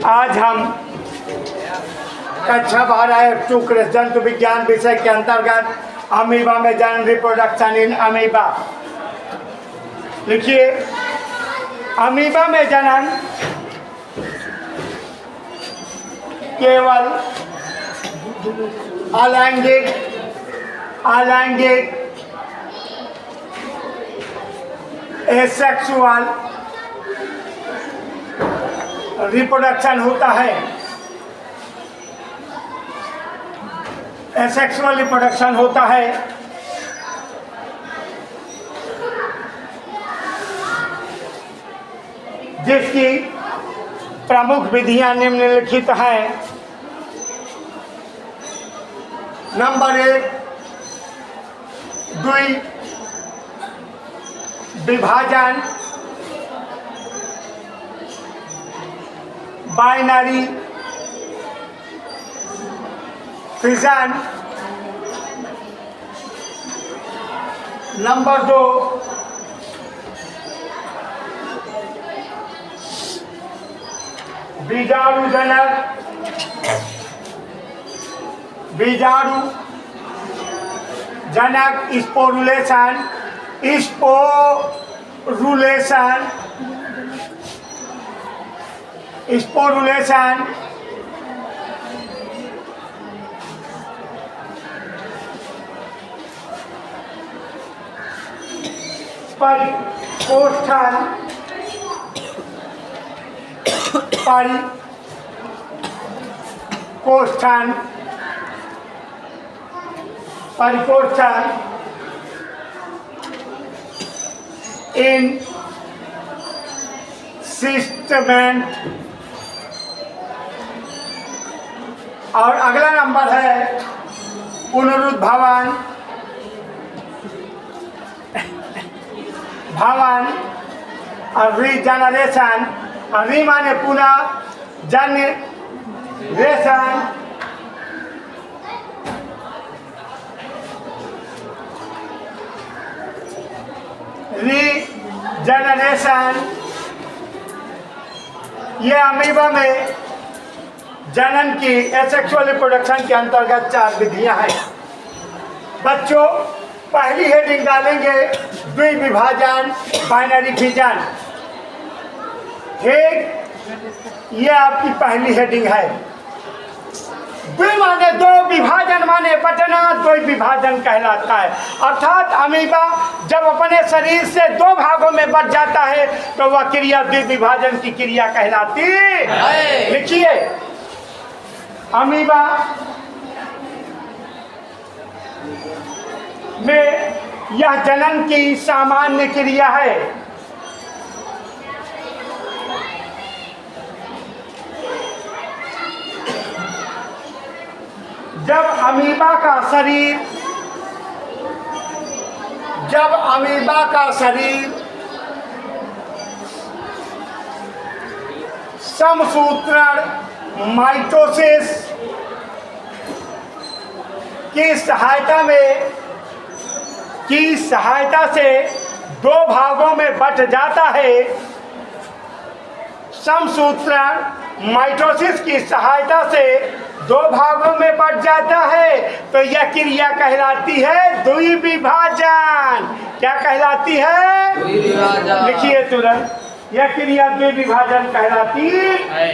आज हम कक्षा 12 शुक्र जंतु विज्ञान विषय के अंतर्गत अमीबा में जनन रिप्रोडक्शन इन अमीबा। लिखिए, अमीबा में जनन केवल अलैंगिक एसेक्सुअल रिप्रोडक्शन होता है। एसेक्सुअल रिप्रोडक्शन होता है जिसकी प्रमुख विधियां निम्नलिखित हैं। नंबर 1, विभाजन, बाइनरी फिजन। नंबर 2, बीजाणुजनक स्पोरुलेशन। परिकोष्ठन इन सिस्टमेंट। और अगला नंबर है पुनरुद्भवन और रीजनरेशन। री माने पुनः, जनरेशन रीजनरेशन। ये अमीबा में जनन की एसेक्सुअल रिप्रोडक्शन के अंतर्गत 4 विधियां हैं। बच्चों, पहली हेडिंग डालेंगे द्विविभाजन, बाइनरी फिजन। ठीक, ये आपकी पहली हेडिंग है। द्वि माने 2, विभाजन माने बटना, द्विविभाजन कहलाता है। अर्थात अमीबा जब अपने शरीर से 2 भागों में बट जाता है तो वह क्रिया द्विविभाजन की क्रिया कहलाती है। लिखिए, अमीबा में यह जनन की सामान्य क्रिया है। जब अमीबा का शरीर समसूत्रण माइटोसिस की सहायता से 2 भागों में बट जाता है। समसूत्रण माइटोसिस की सहायता से 2 भागों में बट जाता है तो यह क्रिया कहलाती है द्विविभाजन। क्या कहलाती है? द्विविभाजन। लिखिए तुरंत, यह क्रिया द्विविभाजन कहलाती है।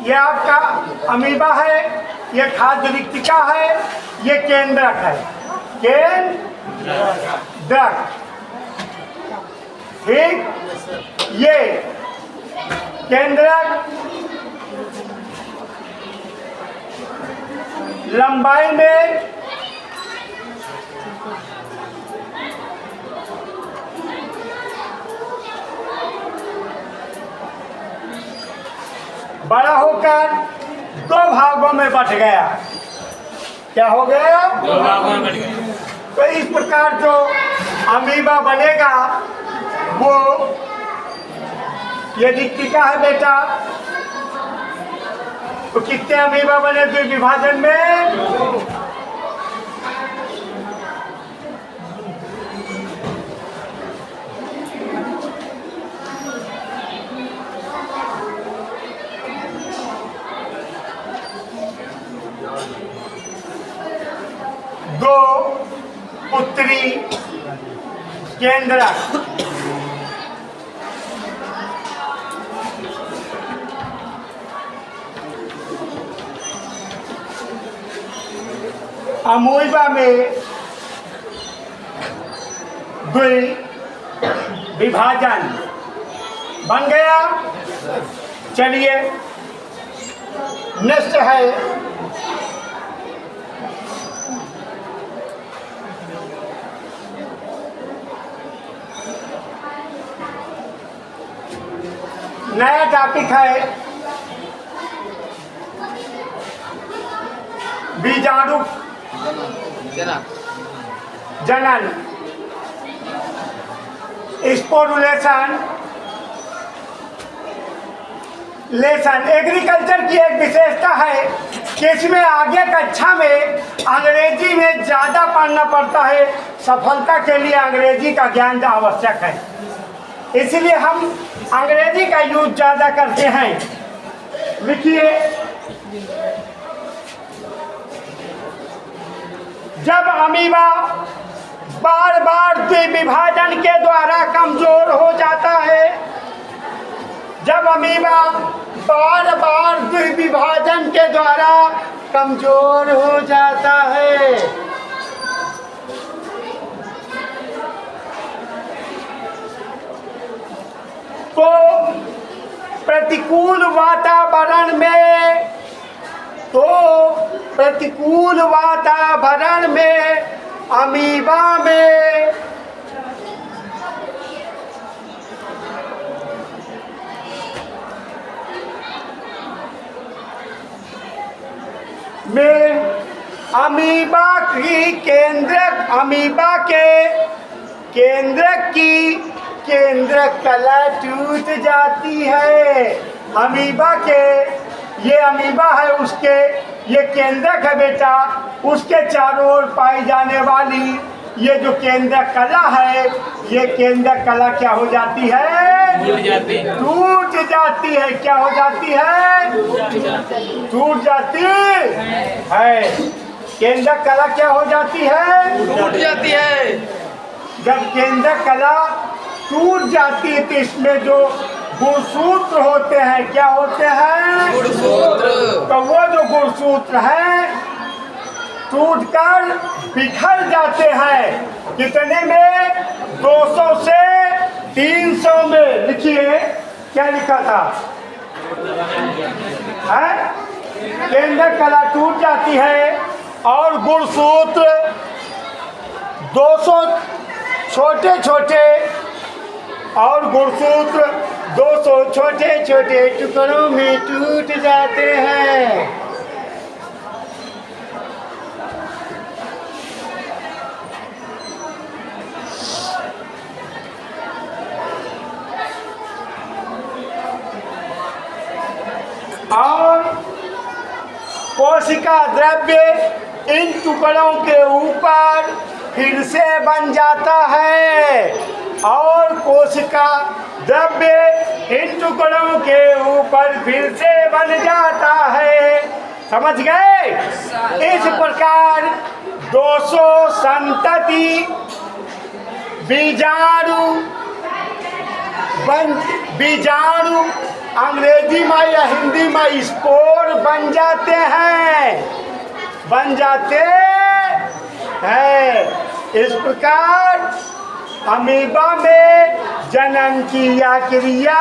ये आपका अमीबा है, ये खाद्य रिक्तिका है, ये केंद्रक है। केंद्रक, ठीक। ये केंद्रक लंबाई में बड़ा होकर 2 भागों में बट गया। क्या हो गया? 2 भागों में बट गया। तो इस प्रकार जो अमीबा बनेगा वो ये रिक्तिका है बेटा, तो कितने अमीबा बने द्विविभाजन में? दो उत्तरी केंद्रक अमोइबा में विभाजन बन गया। चलिए नेक्स्ट है नया टॉपिक है बीजाणु जनन स्पोरुलेशन लेसन। एग्रीकल्चर की एक विशेषता है कि इसमें आगे कक्षा में अंग्रेजी में ज़्यादा पढ़ना पड़ता है। सफलता के लिए अंग्रेजी का ज्ञान आवश्यक है, इसलिए हम अंग्रेजी का यूज ज़्यादा करते हैं। लिखिए, जब अमीबा बार बार द्विविभाजन के द्वारा कमजोर हो जाता है, जब अमीबा बार बार द्विविभाजन के द्वारा कमजोर हो जाता है, तो प्रतिकूल वातावरण में अमीबा में अमीबा के केंद्रक की केंद्रक कला टूट जाती है। अमीबा के, ये अमीबा है, उसके ये केंद्रक है बेटा, उसके चारों ओर पाई जाने वाली ये जो केंद्रक कला है, ये केंद्रक कला क्या हो जाती है? टूट जाती है। क्या हो जाती है? टूट जाती है। केंद्रक कला क्या हो जाती है? टूट जाती है। जब केंद्रक कला टूट जाती है तो इसमें जो गुणसूत्र होते हैं, क्या होते हैं? गुणसूत्र। तो वो जो गुणसूत्र हैं टूटकर बिखर जाते हैं। कितने में? 200 से 300 में। लिखिए क्या लिखा था? केंद्रक कला टूट जाती है और गुणसूत्र 200 छोटे छोटे और गुणसूत्र 200 छोटे छोटे टुकड़ों में टूट जाते हैं। और कोशिका द्रव्य इन टुकड़ों के ऊपर फिर से बन जाता है और कोशिका द्रव्य इन टुकड़ों के ऊपर फिर से बन जाता है। समझ गए? इस प्रकार 200 संतति बीजाणु अंग्रेजी में या हिंदी में स्पोर बन जाते हैं। इस प्रकार अमीबा में जनन की यह क्रिया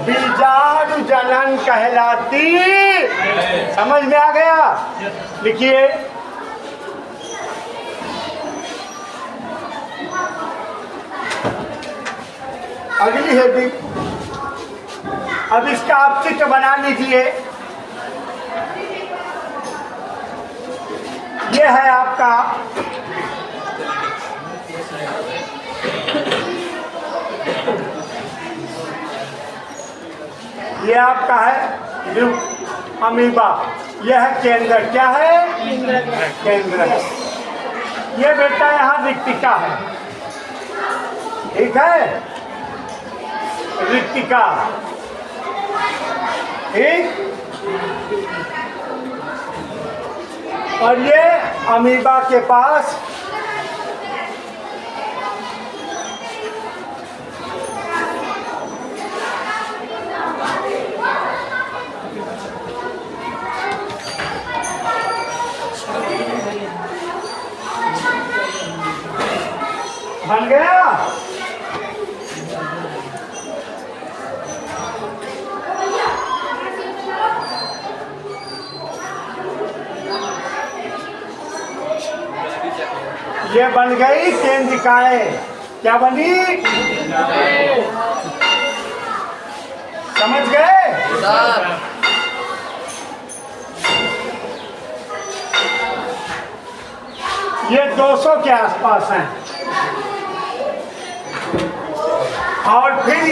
बीजाणु जनन कहलाती। समझ में आ गया? लिखिए, अगली हेडिंग। अब इसका आप चित्र बना लीजिए। ये है आपका है अमीबा, यह है केंद्र। क्या है? केंद्र। ये बेटा यहाँ रिक्तिका है, ठीक है, रिक्तिका, ठीक। और ये अमीबा के पास बन गया। ये बन गई केंद्रिकाएं। क्या बनी? समझ गए? ये 200 के आसपास हैं। और फिर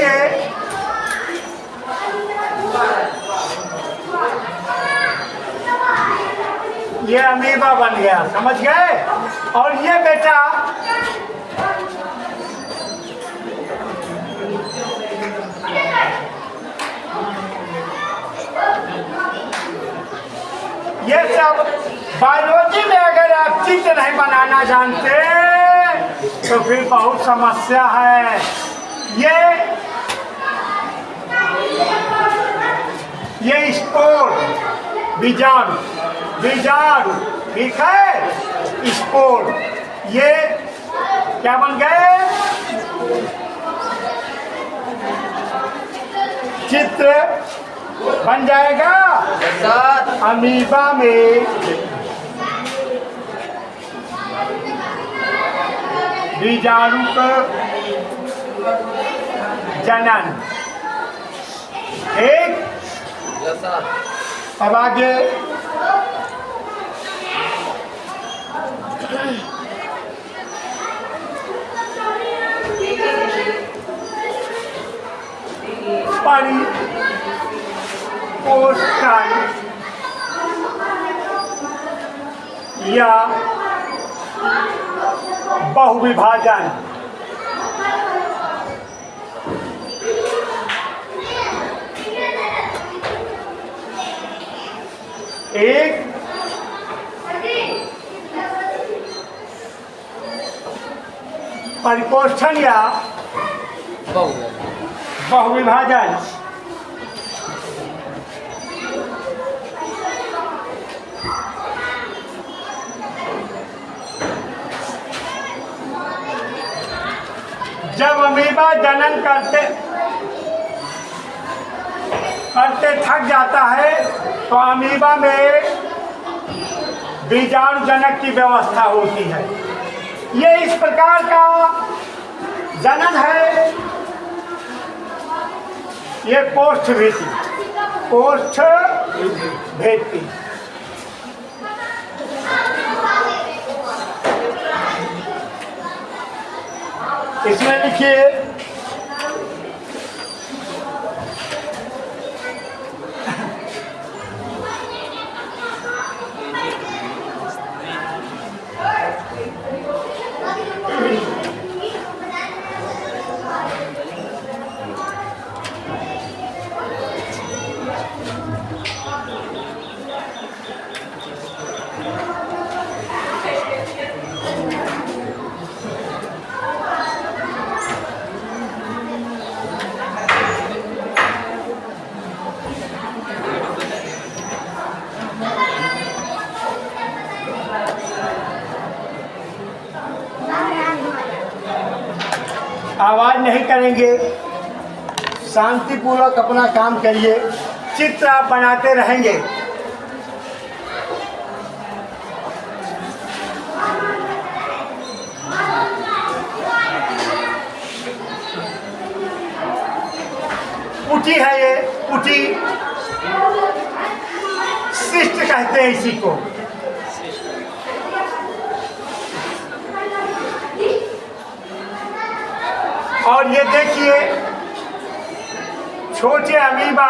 ये अमीबा बन गया। समझ गए? और ये बेटा ये सब बायोलॉजी में अगर आप चित्र नहीं बनाना जानते तो फिर बहुत समस्या है। ये स्पोर, बीजाणु, बीजाणु, ठीक है, स्पोर, ये क्या बन गए? चित्र बन जाएगा। अमीबा में बीजाणु का जनन, एक। अब आगे परिपोषण या बहुविभाजन। एक परिपोषण या बहुविभाजन। जब अमीबा जनन करते थक जाता है तो अमीबा में बीजाणु जनक की व्यवस्था होती है। ये इस प्रकार का जनन है। ये कोष्ठभित्ति, कोष्ठभित्ति। इसमें लिखिए आवाज नहीं करेंगे, शांतिपूर्वक अपना काम करिए। चित्र आप बनाते रहेंगे। पुटी है ये, पुटी, शिष्ट कहते हैं इसी को। और ये देखिए छोटे अमीबा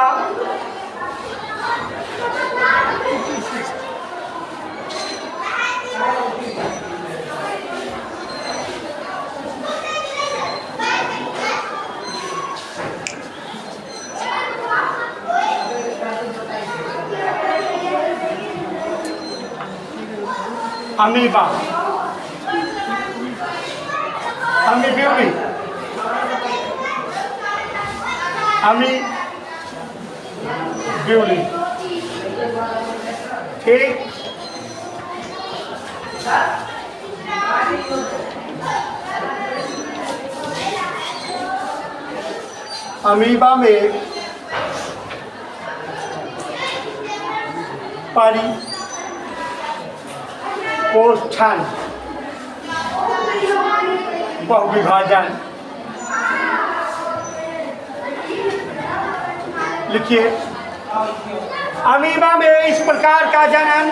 अमीबा, अमीब्यूली, अमीब्यूली। ठीक। अमीबा में परिपोषण, बहुविभाजन। लिखिए, अमीबा में इस प्रकार का जन्म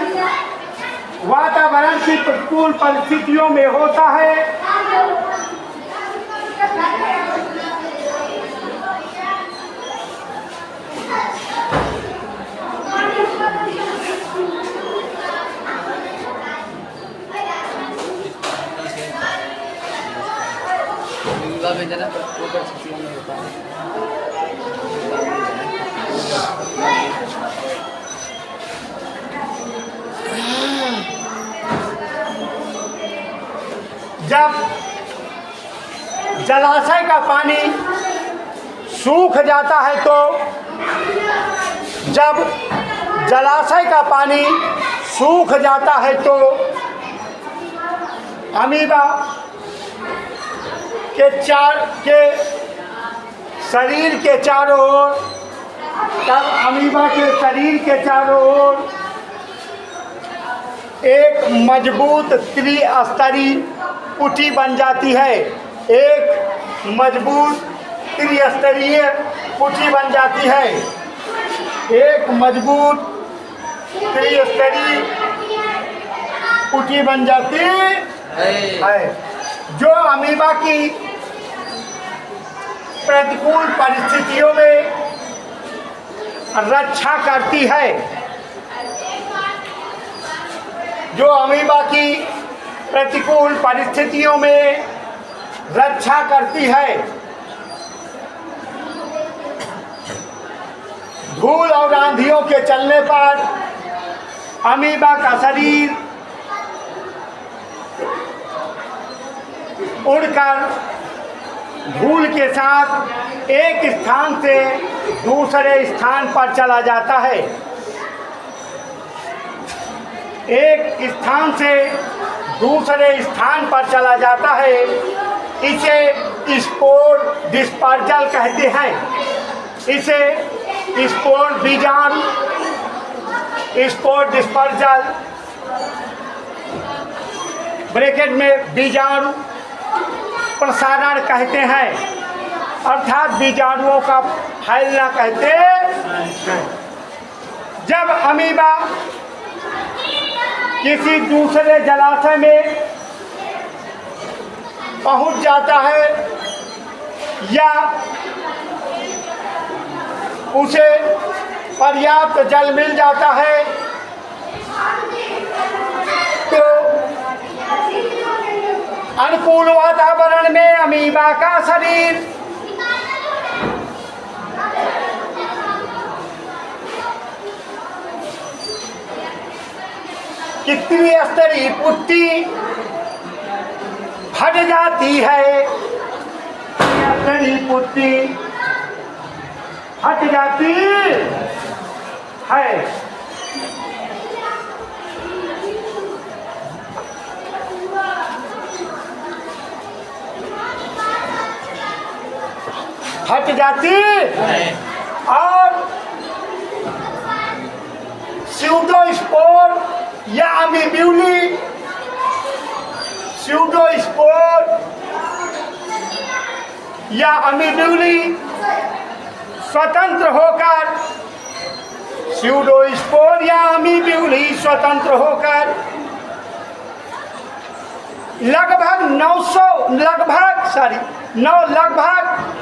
वातावरण की प्रतिकूल परिस्थितियों में होता है। जब जलाशय का पानी सूख जाता है तो जब जलाशय का पानी सूख जाता है तो अमीबा के शरीर के चारों ओर, तब अमीबा के शरीर के चारों ओर एक मजबूत त्रिस्तरीय पुटी बन जाती है। एक मजबूत त्रिस्तरीय पुटी बन जाती है। एक मजबूत त्रिस्तरीय पुटी बन जाती है जो अमीबा की प्रतिकूल परिस्थितियों में रक्षा करती है। जो अमीबा की प्रतिकूल परिस्थितियों में रक्षा करती है। धूल और आंधियों के चलने पर अमीबा का शरीर उड़कर धूल के साथ एक स्थान से दूसरे स्थान पर चला जाता है। एक स्थान से दूसरे स्थान पर चला जाता है। इसे स्पोर डिस्पर्जल कहते हैं। इसे स्पोर बीजाणु, स्पोर डिस्पर्जल ब्रैकेट में बीजाणु प्रसारण कहते हैं, अर्थात बीजाणुओं का फैलना कहते हैं। जब अमीबा किसी दूसरे जलाशय में पहुंच जाता है या उसे पर्याप्त जल मिल जाता है तो अनुकूल वातावरण में अमीबा का शरीर की त्रिस्तरीय पुट्टी फट जाती है। त्रिस्तरीय पुट्टी फट जाती है। फट जाती और स्यूडोस्पोर या अमीब्यूली, स्यूडोस्पोर या अमीब्यूली स्वतंत्र होकर, स्यूडोस्पोर या अमीब्यूली स्वतंत्र होकर लगभग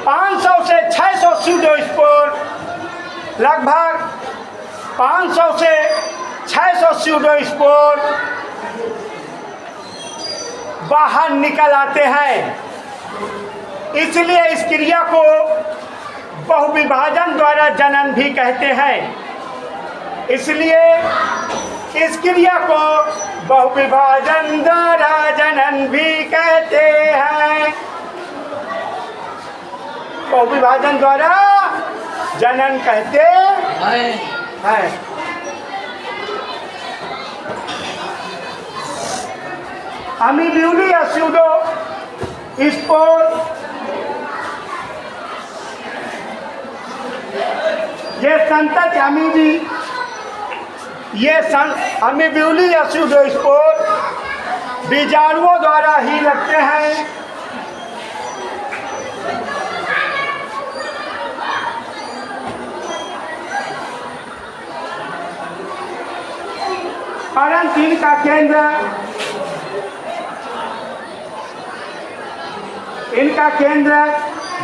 500 से 600 स्यूडोस्पोर, लगभग 500 से 600 स्यूडोस्पोर बाहर निकल आते हैं। इसलिए इस क्रिया को बहुविभाजन द्वारा जनन भी कहते हैं। इसलिए इस क्रिया को बहुविभाजन द्वारा जनन भी कहते हैं। बहुविभाजन द्वारा जनन कहते हैं। अमीब्यूली या स्यूडो स्पोर ये संतत अमीबी अमीब्यूली या स्यूडो स्पोर बीजाणुओं द्वारा ही लगते हैं। परंतु इनका केंद्र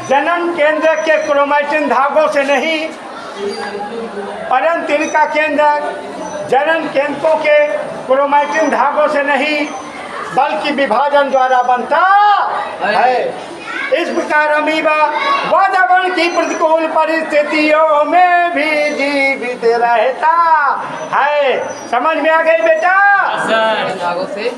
जनन केंद्र के क्रोमैटिन धागों से नहीं, परंतु इनका केंद्र जनन केंद्रों के क्रोमैटिन धागों से नहीं बल्कि विभाजन द्वारा बनता है। इस प्रकार अमीबा वातावरण की प्रतिकूल परिस्थितियों में भी जीवित रहता है। समझ में आ गई बेटा? धागों से